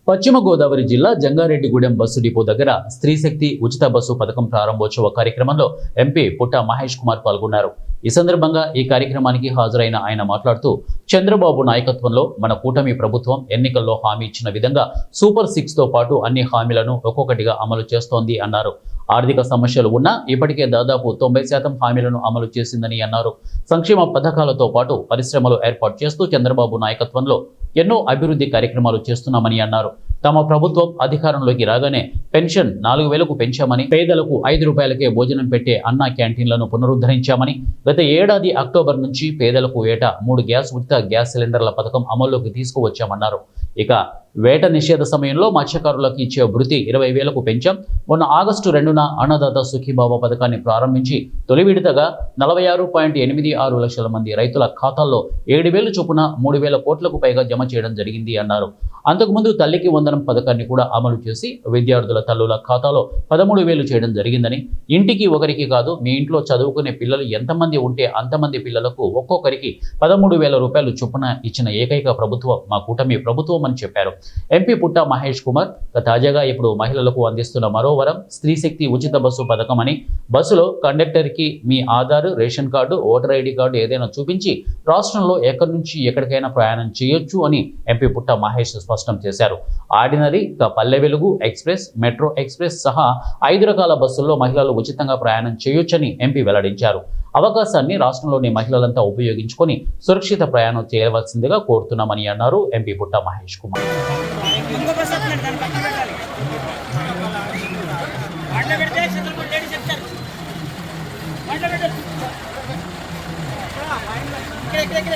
పశ్చిమ గోదావరి జిల్లా Jangareddygudem bus depot దగ్గర స్త్రీశక్తి ఉచిత బస్సు పథకం ప్రారంభోత్సవ కార్యక్రమంలో ఎంపీ పుట్ట మహేష్ కుమార్ పాల్గొన్నారు. ఈ సందర్భంగా ఈ కార్యక్రమానికి హాజరైన ఆయన మాట్లాడుతూ చంద్రబాబు నాయకత్వంలో మన కూటమి ప్రభుత్వం ఎన్నికల్లో హామీ ఇచ్చిన విధంగా సూపర్ 6 తో పాటు అన్ని హామీలను ఒక్కొక్కటిగా అమలు చేస్తోంది అన్నారు. ఆర్థిక సమస్యలు ఉన్నా ఇప్పటికే దాదాపు 90% హామీలను అమలు చేసిందని అన్నారు. సంక్షేమ పథకాలతో పాటు పరిశ్రమలు ఏర్పాటు చేస్తూ చంద్రబాబు నాయకత్వంలో ఎన్నో అభివృద్ధి కార్యక్రమాలు చేస్తున్నామని అన్నారు. తమ ప్రభుత్వం అధికారంలోకి రాగానే పెన్షన్ 4000కు పెంచామని, పేదలకు 5 రూపాయలకే భోజనం పెట్టే అన్నా క్యాంటీన్లను పునరుద్ధరించామని, గత ఏడాది అక్టోబర్ నుంచి పేదలకు ఏటా 3 ఉచిత గ్యాస్ సిలిండర్ల పథకం అమల్లోకి తీసుకువచ్చామన్నారు. ఇక వేట నిషేధ సమయంలో మత్స్యకారులకు ఇచ్చే భృతి 20,000కు పెంచాం. మొన్న ఆగస్టు 2న అన్నదాత సుఖీభావ పథకాన్ని ప్రారంభించి తొలి విడతగా 46.86 లక్షల మంది రైతుల ఖాతాల్లో 7,000 చొప్పున 3,000 కోట్లకు పైగా జమ చేయడం జరిగింది అన్నారు. అంతకుముందు తల్లికి వందనం పథకాన్ని కూడా అమలు చేసి విద్యార్థుల తల్లుల ఖాతాలో 13,000 చేయడం జరిగిందని, ఇంటికి ఒకరికి కాదు మీ ఇంట్లో చదువుకునే పిల్లలు ఎంతమంది ఉంటే అంతమంది పిల్లలకు ఒక్కొక్కరికి 13,000 రూపాయలు చొప్పున ఇచ్చిన ఏకైక ప్రభుత్వం మా కూటమి ప్రభుత్వం అని చెప్పారు. ఎంపీ పుట్ట మహేష్ కుమార్ తాజాగా ఇప్పుడు మహిళలకు అందిస్తున్న మరో వరం స్త్రీశక్తి ఉచిత బస్సు పథకం అని, బస్సులో కండక్టర్కి మీ Aadhaar, ration card, voter ID card ఏదైనా చూపించి రాష్ట్రంలో ఎక్కడి నుంచి ఎక్కడికైనా ప్రయాణం చేయొచ్చు అని ఎంపీ పుట్ట మహేష్ స్పష్టం చేశారు. Ordinary, Palle Velugu express, metro express సహా 5 రకాల బస్సుల్లో మహిళలు ఉచితంగా ప్రయాణం చేయొచ్చని ఎంపీ వెల్లడించారు. అవకాశాన్ని రాష్ట్రంలోని మహిళలంతా ఉపయోగించుకొని సురక్షిత ప్రయాణం చేయవలసిందిగా కోరుతున్నామని అన్నారు ఎంపీ పుట్ట మహేష్ కుమార్. ఇక్కడ